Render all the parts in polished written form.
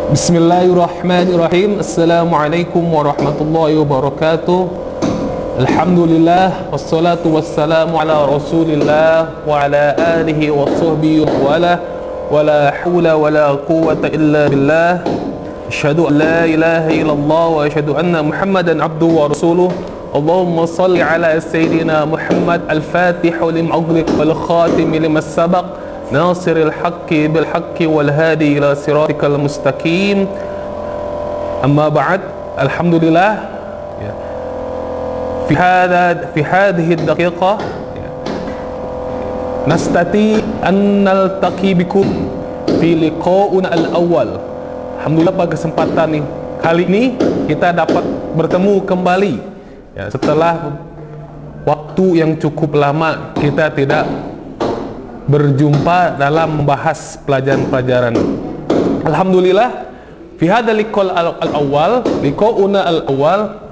Bismillahirrahmanirrahim. Assalamualaikum warahmatullahi wabarakatuh. Alhamdulillah, wassalatu wassalamu ala rasulillah wa ala alihi wa sahbihi wa la hawla wa la quwwata illa billah. Asyhadu an la ilaha illallah wa asyhadu anna Muhammadan abduhu wa rasuluh. Allahumma salli ala Sayyidina Muhammad al-Fatihu lima ughliq wal khatimi lima sabaq nasiril haqqi bil haqqi wal hadi ila siratikal mustaqim. Amma ba'd. Alhamdulillah, في هذه الدقيقة نستطيع أن نلتقي بكم في لقاؤنا الأول. Alhamdulillah, pada kesempatan kali ini kita dapat bertemu kembali setelah waktu yang cukup lama kita tidak berjumpa dalam membahas pelajaran-pelajaran. Alhamdulillah, fi hadzal liqa'ul al-awwal, liqa'una al-awwal,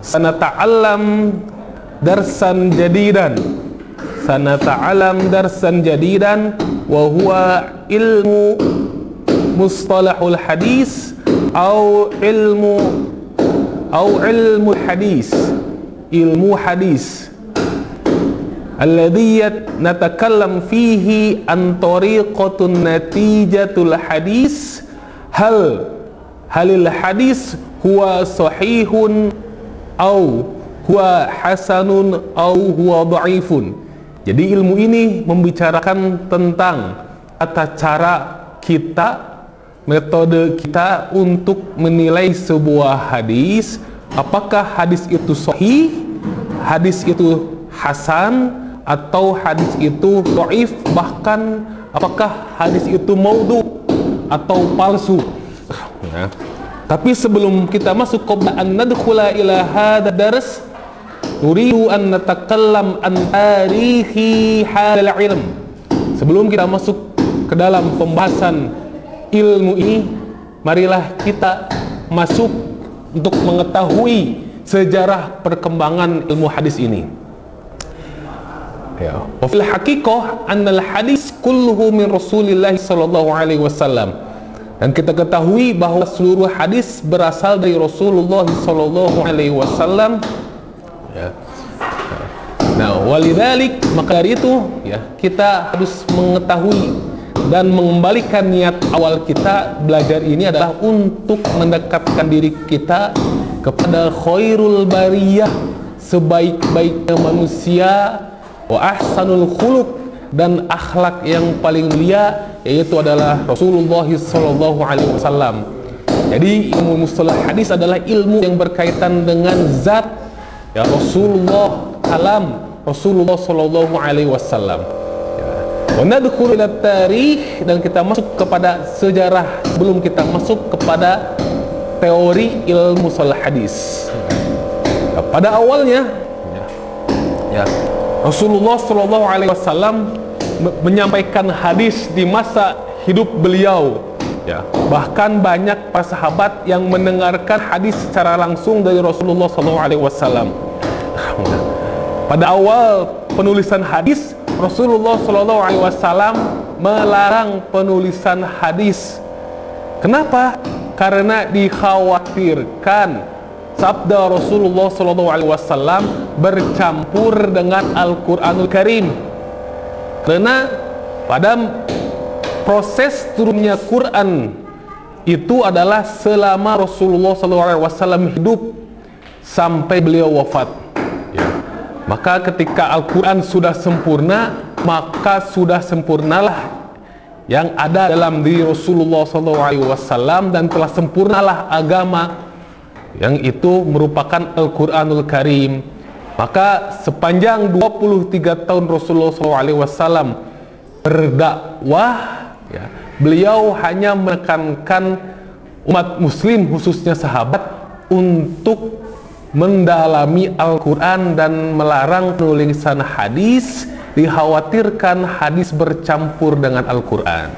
sanata'allam darsan jadidan. Sanata'allam darsan jadidan wa huwa ilmu mustalahul hadis atau ilmu hadis, ilmu hadis alladhi natakallam fihi an tariqatun natijatul hadis halil hadis huwa sahihun au huwa hasanun au huwa dhaifun. Jadi ilmu ini membicarakan tentang tata cara kita, metode kita untuk menilai sebuah hadis. Apakah hadis itu sahih, hadis itu hasan, atau hadis itu dhaif, bahkan apakah hadis itu maudhu atau palsu. Tapi sebelum kita masuk qabla an nadkhula ila hadha dars, nuridu an natakallam an tarihi hadal ilm. Sebelum kita masuk ke dalam pembahasan ilmu ini, marilah kita masuk untuk mengetahui sejarah perkembangan ilmu hadis ini. Wa fil haqiqah annal hadis kulluhu min Rasulillah sallallahu alaihi wasallam. Dan kita ketahui bahwa seluruh hadis berasal dari Rasulullah sallallahu alaihi wasallam. Nah, walidzalik, maka dari itu kita harus mengetahui dan mengembalikan niat awal kita belajar ini adalah untuk mendekatkan diri kita kepada khairul bariyah, sebaik-baiknya manusia, wa ahsanul khuluq, dan akhlak yang paling mulia, yaitu adalah Rasulullah sallallahu alaihi wasallam. Jadi ilmu mustalah hadis adalah ilmu yang berkaitan dengan zat Rasulullah, kalam Rasulullah sallallahu alaihi wasallam. Wa nadkhulu ila tarikh, dan kita masuk kepada sejarah sebelum kita masuk kepada teori ilmu mustalah hadis. Pada awalnya Rasulullah sallallahu alaihi wasallam menyampaikan hadis di masa hidup beliau. Bahkan banyak para sahabat yang mendengarkan hadis secara langsung dari Rasulullah SAW. Pada awal penulisan hadis, Rasulullah SAW melarang penulisan hadis. Kenapa? Karena dikhawatirkan sabda Rasulullah SAW bercampur dengan Al-Quranul Karim. Karena pada proses turunnya Quran itu adalah selama Rasulullah SAW hidup sampai beliau wafat. Maka ketika Al-Quran sudah sempurna, maka sudah sempurnalah yang ada dalam diri Rasulullah SAW, dan telah sempurnalah agama yang itu merupakan Al-Quranul Karim. Maka sepanjang 23 tahun Rasulullah SAW berdakwah, beliau hanya menekankan umat muslim, khususnya sahabat, untuk mendalami Al-Quran dan melarang penulisan hadis. Dikhawatirkan hadis bercampur dengan Al-Quran.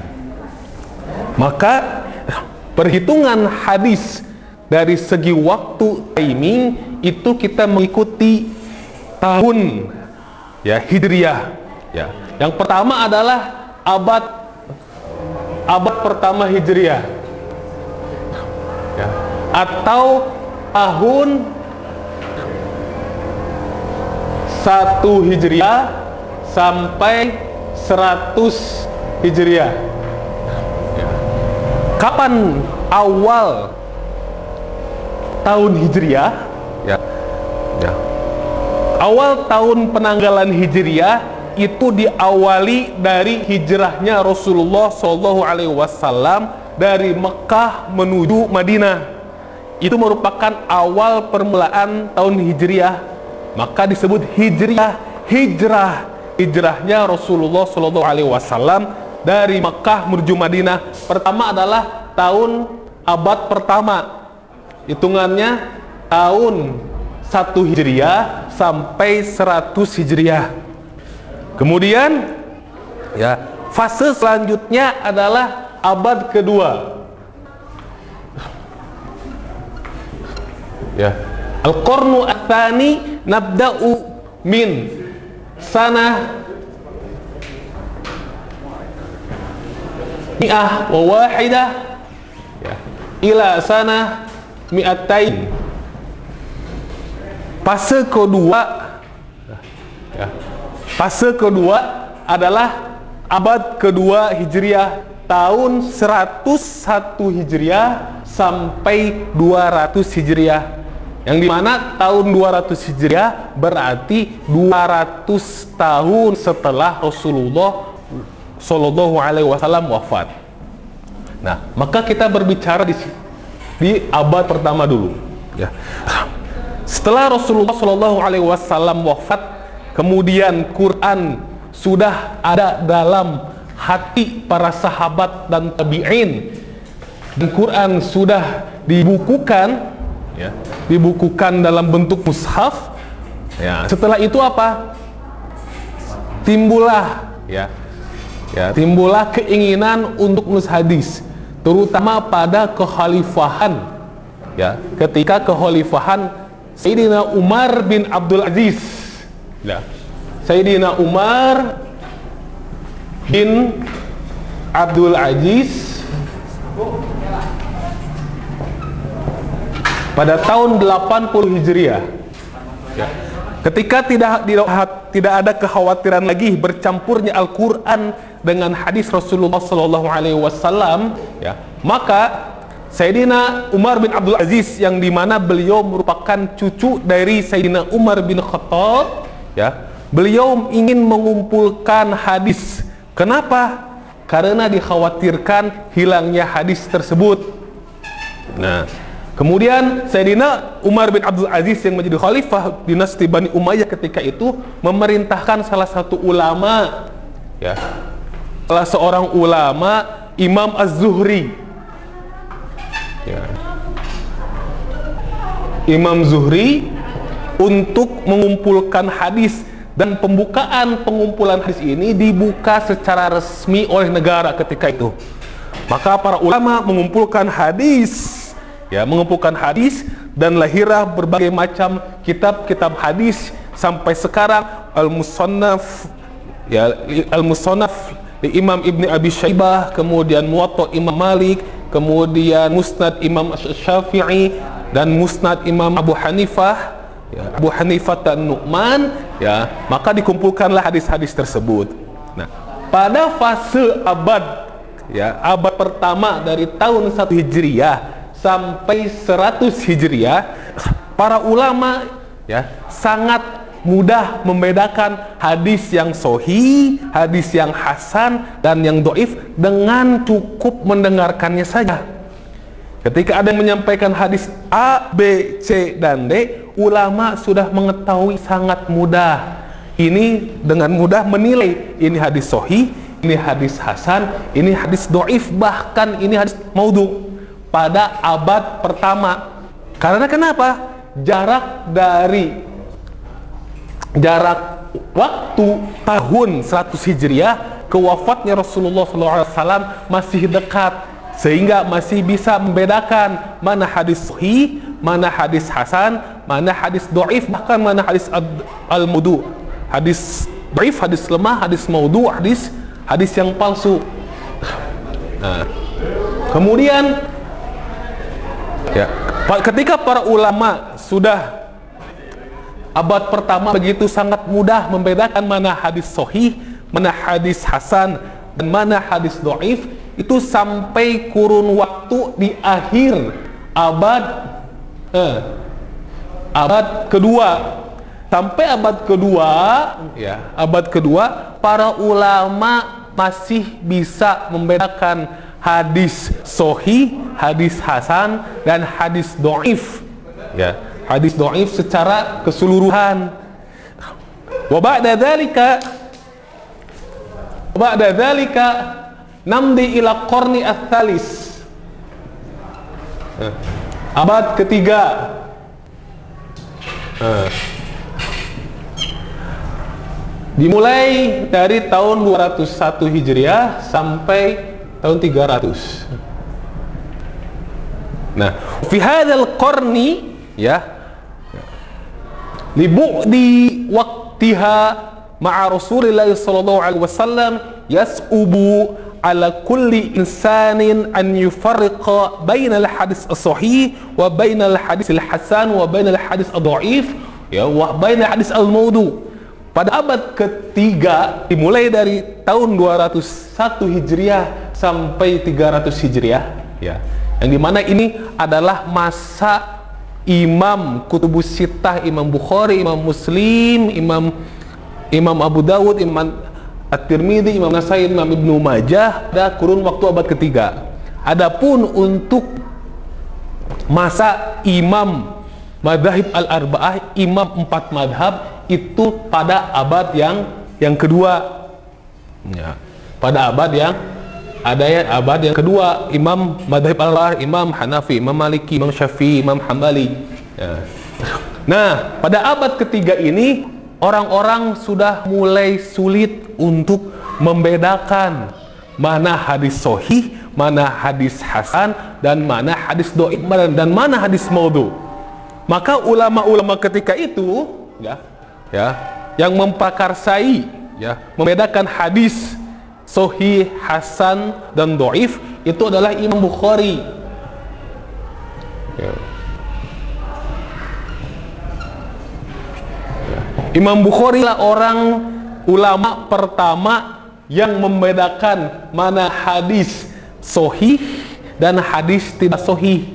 Maka perhitungan hadis dari segi waktu, timing, itu kita mengikuti tahun Hijriyah. Yang pertama adalah abad abad pertama Hijriah, ya, atau tahun 1 Hijriah sampai 100 Hijriah. Ya. Kapan awal tahun Hijriah? Ya. Ya. Awal tahun penanggalan Hijriah itu diawali dari hijrahnya Rasulullah SAW dari Mekah menuju Madinah. Itu merupakan awal permulaan tahun Hijriah, maka disebut hijrahnya Rasulullah SAW dari Mekah menuju Madinah. Pertama adalah tahun abad pertama, hitungannya tahun 1 Hijriah sampai 100 Hijriah. Kemudian ya, fase selanjutnya adalah abad kedua. Ya, Al-Qarnu Ats-Tsani nabda'u min sanah mi'ah wa wahidah, ya, ila sanah mi'atain. Fase kedua, ya, fase kedua adalah abad kedua Hijriah, tahun 101 Hijriah sampai 200 Hijriah. Yang dimana tahun 200 Hijriah berarti 200 tahun setelah Rasulullah Shallallahu Alaihi Wasallam wafat. Nah, maka kita berbicara di abad pertama dulu. Ya. Setelah Rasulullah Shallallahu Alaihi Wasallam wafat, kemudian Quran sudah ada dalam hati para sahabat dan tabi'in, dan Quran sudah dibukukan, ya, dibukukan dalam bentuk mushaf. Ya, setelah itu apa? Timbullah, ya, timbullah keinginan untuk menulis hadis, terutama pada kekhalifahan, ya, ketika kekhalifahan Sayyidina Umar bin Abdul Aziz. Ya, Sayyidina Umar bin Abdul Aziz pada tahun 80 Hijriah. Ya. Ketika tidak ada kekhawatiran lagi bercampurnya Al-Quran dengan hadis Rasulullah SAW, ya, maka Sayyidina Umar bin Abdul Aziz, yang dimana beliau merupakan cucu dari Sayyidina Umar bin Khattab, ya, beliau ingin mengumpulkan hadis. Kenapa? Karena dikhawatirkan hilangnya hadis tersebut. Nah, kemudian Sayyidina Umar bin Abdul Aziz yang menjadi khalifah dinasti Bani Umayyah ketika itu memerintahkan salah satu ulama, ya, salah seorang ulama, Imam Az-Zuhri, ya, Imam Zuhri, untuk mengumpulkan hadis. Dan pembukaan pengumpulan hadis ini dibuka secara resmi oleh negara ketika itu. Maka para ulama mengumpulkan hadis, ya, mengumpulkan hadis, dan lahirlah berbagai macam kitab-kitab hadis sampai sekarang Al-Musannaf, ya, Al-Musannaf di Imam Ibni Abi Syaibah, kemudian Muwatta Imam Malik, kemudian Musnad Imam Syafi'i, dan Musnad Imam Abu Hanifah, ya, Abu Hanifah dan Nu'man, ya, maka dikumpulkanlah hadis-hadis tersebut. Nah, pada fase abad, ya, abad pertama dari tahun 1 Hijriah sampai 100 Hijriah, para ulama, ya, sangat mudah membedakan hadis yang sahih, hadis yang hasan, dan yang dhaif dengan cukup mendengarkannya saja. Ketika ada yang menyampaikan hadis A, B, C, dan D, ulama sudah mengetahui sangat mudah. Ini dengan mudah menilai ini hadis sahih, ini hadis hasan, ini hadis dhaif, bahkan ini hadis maudhu pada abad pertama. Karena kenapa? Jarak waktu tahun 100 Hijriah ke wafatnya Rasulullah SAW masih dekat, sehingga masih bisa membedakan mana hadis sahih, mana hadis hasan, mana hadis dhaif, bahkan mana hadis al-maudhu, hadis dhaif, hadis lemah, hadis maudhu, hadis yang palsu. Nah, kemudian ya, ketika para ulama sudah abad pertama begitu sangat mudah membedakan mana hadis sahih, mana hadis hasan, dan mana hadis dhaif, itu sampai kurun waktu di akhir abad kedua. Sampai abad kedua, ya, abad kedua, para ulama masih bisa membedakan hadis sahih, hadis hasan, dan hadis dhaif. Ya, hadis dhaif secara keseluruhan. Wa ba'da dzalika namdi ila qarni ats-tsalis. Abad ketiga. Dimulai dari tahun 201 Hijriah sampai tahun 300. Nah, fi hadzal qarni, ya, li bu'di waqtiha ma'a Rasulillah sallallahu alaihi wasallam yas'ubu ala kulli insanin an yufarriqa bainal hadis as-sahih wa bainal hadis al-hasan wa bainal hadis ad-dhaif, ya, wa bainal hadis al-maudu. Pada abad ketiga, dimulai dari tahun 201 Hijriah sampai 300 Hijriah, ya, yang dimana ini adalah masa Imam Kutubus Sittah, Imam Bukhari, Imam Muslim, Imam Abu Dawud, Imam At-Tirmidzi, Imam Nasai, Imam Ibnu Majah, pada kurun waktu abad ketiga. Adapun untuk masa Imam Madzhab al-Arba'ah, Imam 4 madhab, itu pada abad yang kedua, ya, pada abad yang kedua, Imam Madzhab al-Arba'ah, Imam Hanafi, Imam Maliki, Imam Syafi'i, Imam Hambali, ya. Nah, pada abad ketiga ini orang-orang sudah mulai sulit untuk membedakan mana hadis sahih, mana hadis hasan, dan mana hadis dhaif, dan mana hadis maudhu. Maka ulama-ulama ketika itu, ya, yang memprakarsai, ya, membedakan hadis sahih, hasan, dan dhaif, itu adalah Imam Bukhari. Ya. Imam Bukhari lah orang ulama pertama yang membedakan mana hadis sahih dan hadis tidak sahih.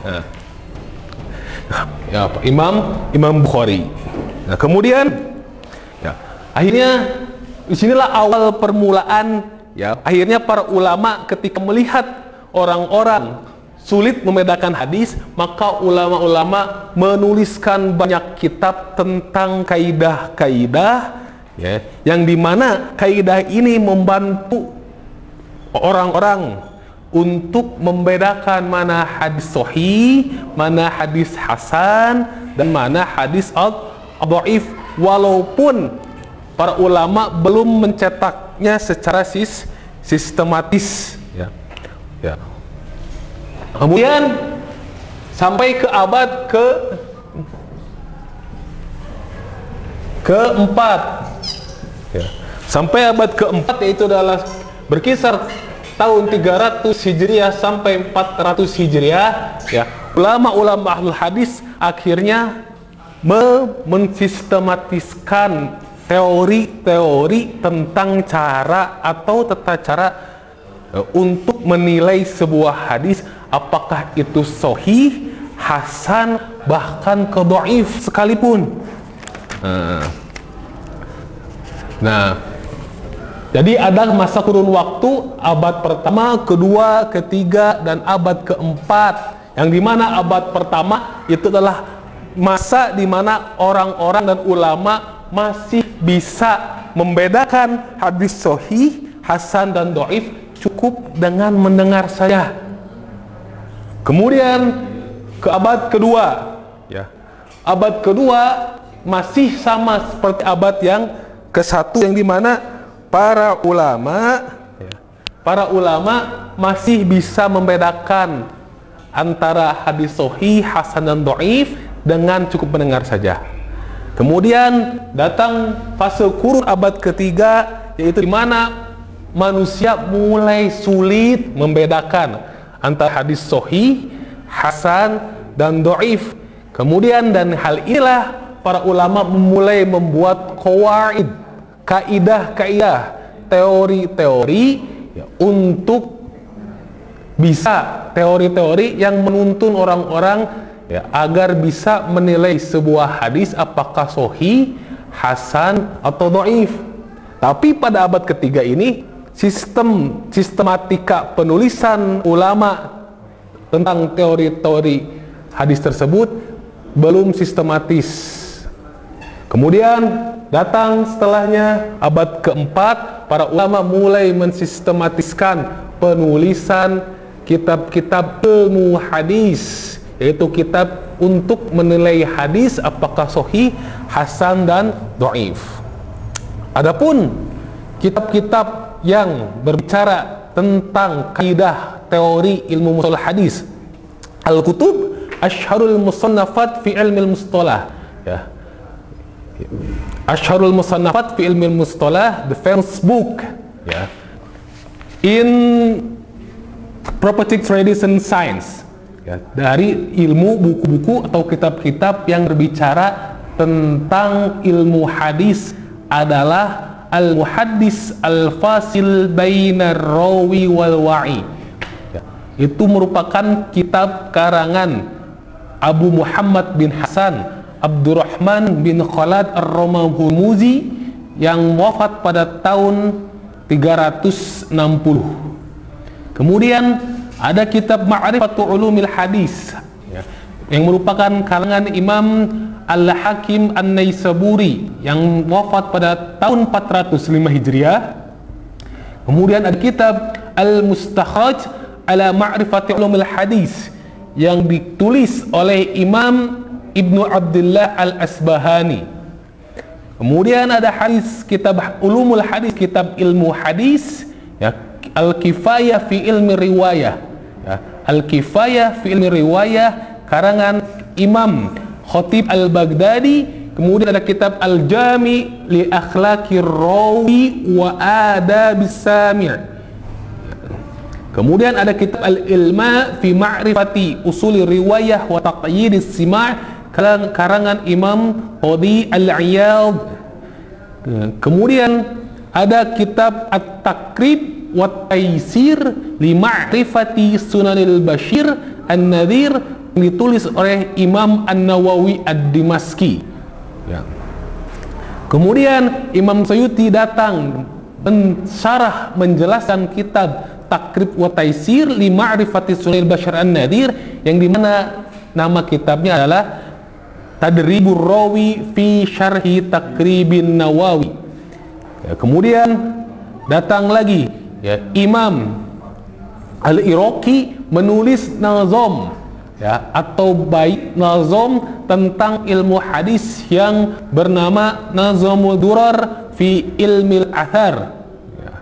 Nah, ya, Imam Bukhari. Nah, kemudian, ya, akhirnya disinilah awal permulaan, ya, akhirnya para ulama ketika melihat orang-orang sulit membedakan hadis, maka ulama-ulama menuliskan banyak kitab tentang kaidah-kaidah, ya, yang dimana kaidah ini membantu orang-orang untuk membedakan mana hadis sahih, mana hadis hasan, dan mana hadis dhaif, walaupun para ulama belum mencetaknya secara sistematis, ya. Ya. Kemudian sampai ke abad keempat, ya. Sampai abad keempat, yaitu adalah berkisar tahun 300 Hijriah sampai 400 Hijriah, ya, ulama-ulama ahlul hadis akhirnya mensistematiskan teori-teori tentang cara atau tata cara untuk menilai sebuah hadis, apakah itu sahih, hasan, bahkan ke dhaif sekalipun. Nah, jadi ada masa kurun waktu abad pertama, kedua, ketiga, dan abad keempat, yang dimana abad pertama itu adalah masa dimana orang-orang dan ulama masih bisa membedakan hadis sahih, hasan, dan dhaif cukup dengan mendengar saja. Kemudian ke abad kedua, ya, abad kedua masih sama seperti abad yang ke-1, yang dimana para ulama masih bisa membedakan antara hadis sahih, hasan, dan dhaif dengan cukup mendengar saja. Kemudian datang fase kurun abad ketiga, yaitu di mana manusia mulai sulit membedakan antara hadis sahih, hasan, dan dhaif. Kemudian dan hal inilah para ulama mulai membuat qawaid, kaidah-kaidah, teori-teori ya, untuk bisa teori-teori yang menuntun orang-orang ya, agar bisa menilai sebuah hadis apakah sahih, hasan, atau dhaif. Tapi pada abad ketiga ini sistematika penulisan ulama tentang teori-teori hadis tersebut belum sistematis. Kemudian datang setelahnya abad keempat, para ulama mulai mensistematiskan penulisan kitab-kitab ilmu hadis, yaitu kitab untuk menilai hadis apakah sahih, hasan, dan dhaif. Adapun kitab-kitab yang berbicara tentang kaidah teori ilmu mustalah hadis, al-kutub Asyharul musannafat fi ilmil mustalah, ya. Asyharul musannafat fi ilmil mustalah, the famous book, ya, in prophetic tradition science, ya, dari ilmu buku-buku atau kitab-kitab yang berbicara tentang ilmu hadis adalah al-muhaddis al-fasil bainar rawi wal wa'i. Ya, itu merupakan kitab karangan Abu Muhammad bin Hasan Abdurrahman bin Khalad Ar-Romahumuzi yang wafat pada tahun 360. Kemudian ada kitab Ma'rifatul Ulumil Hadis, ya, yang merupakan karangan Imam Al-Hakim An-Naisaburi yang wafat pada tahun 405 Hijriah. Kemudian ada kitab Al-Mustakhraj ala Ma'rifatul Ulumil Hadis yang ditulis oleh Imam Ibnu Abdullah Al-Asbahani. Kemudian ada hadis, kitab Ulumul Hadis, kitab ilmu hadis, ya, Al-Kifayah fi ilmi riwayah, ya, Al-Kifayah fi ilmi riwayah karangan Imam Khatib Al-Baghdadi. Kemudian ada kitab Al-Jami li akhlaqir rawi wa adabis sami'. Kemudian ada kitab Al-Ilma fi Ma'rifati Usuli Riwayah wa Taqyidis Sima' karangan Imam Qadi Al-Iyad. Kemudian ada kitab At-Takrib wa Taysir li Ma'rifati Sunanil Bashir An-Nadhir yang ditulis oleh Imam An-Nawawi Ad-Dimaski. Ya. Kemudian Imam Suyuti datang mensyarah, menjelaskan kitab Takrib wa Taysir li Ma'rifati Sunanil Bashir An-Nadhir, yang dimana nama kitabnya adalah Tadribur Rawi fi Syarhi Takribin Nawawi. Ya, kemudian datang lagi, ya, Imam Al-Iraqi menulis nazom, ya, atau bait nazom tentang ilmu hadis yang bernama Nazamul Durar fi Ilmil Athar. Ya.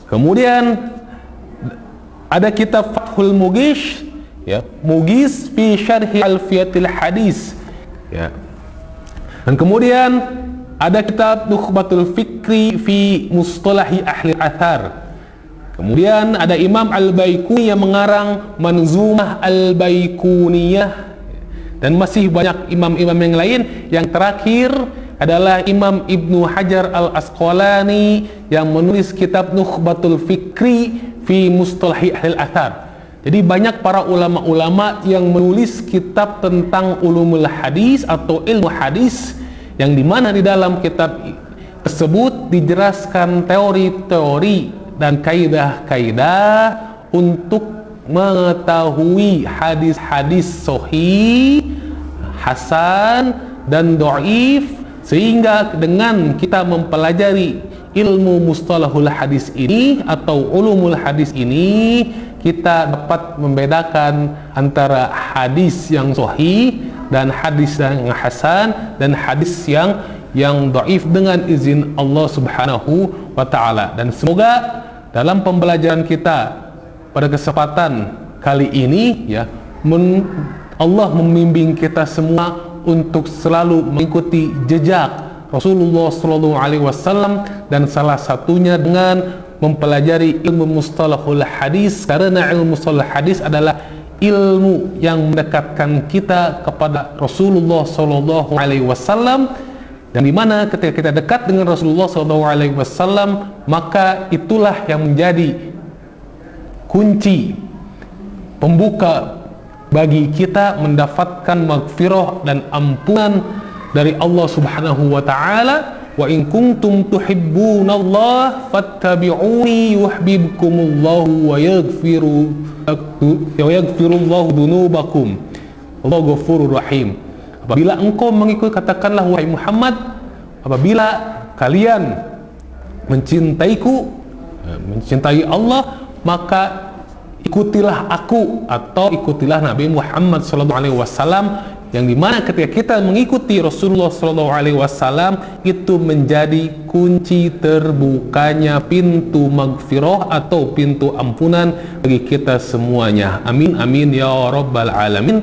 Kemudian ada kitab Fathul Mughis, ya, Mughis fi Syarhi Alfiyatil Hadis, ya. Dan kemudian ada kitab Nukhbatul Fikri fi Mustalahi Ahli Athar. Kemudian ada Imam Al-Baikuni yang mengarang Manzumah Al-Baikuniyah, dan masih banyak imam-imam yang lain. Yang terakhir adalah Imam Ibnu Hajar Al-Asqalani yang menulis kitab Nukhbatul Fikri fi Mustalahi Ahlil Athar. Jadi banyak para ulama-ulama yang menulis kitab tentang ulumul hadis atau ilmu hadis, yang dimana di dalam kitab tersebut dijelaskan teori-teori dan kaidah-kaidah untuk mengetahui hadis-hadis sahih, hasan, dan dhaif, sehingga dengan kita mempelajari ilmu mustalahul hadis ini atau ulumul hadis ini, kita dapat membedakan antara hadis yang sahih dan hadis yang hasan dan hadis yang dhaif dengan izin Allah Subhanahu wa taala. Dan semoga dalam pembelajaran kita pada kesempatan kali ini, ya, Allah membimbing kita semua untuk selalu mengikuti jejak Rasulullah SAW, dan salah satunya dengan mempelajari ilmu mustalahul hadis, karena ilmu mustalahul hadis adalah ilmu yang mendekatkan kita kepada Rasulullah Sallallahu Alaihi Wasallam, dan dimana ketika kita dekat dengan Rasulullah Sallallahu Alaihi Wasallam, maka itulah yang menjadi kunci pembuka bagi kita mendapatkan maghfirah dan ampunan dari Allah Subhanahu wa taala. Wa in kuntum tuhibbunallaha fattabi'uni yuhibbukumullahu wa yaghfirullahu dzunubakum. Allahu ghafurur rahim. Apabila engkau mengikuti, katakanlah wahai Muhammad, apabila kalian mencintaiku, mencintai Allah, maka ikutilah aku atau ikutilah Nabi Muhammad sallallahu alaihi wasallam, yang dimana ketika kita mengikuti Rasulullah sallallahu alaihi wasallam itu menjadi kunci terbukanya pintu maghfirah atau pintu ampunan bagi kita semuanya. Amin amin ya rabbal alamin.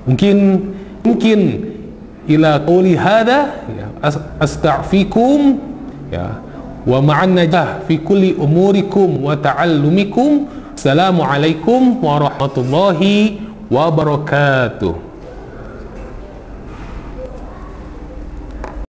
Mungkin ila qouli hada ya, astaghfikum ya, wa ma'an najah fi kulli umurikum wa ta'allumikum. Assalamualaikum warahmatullahi wabarakatuh.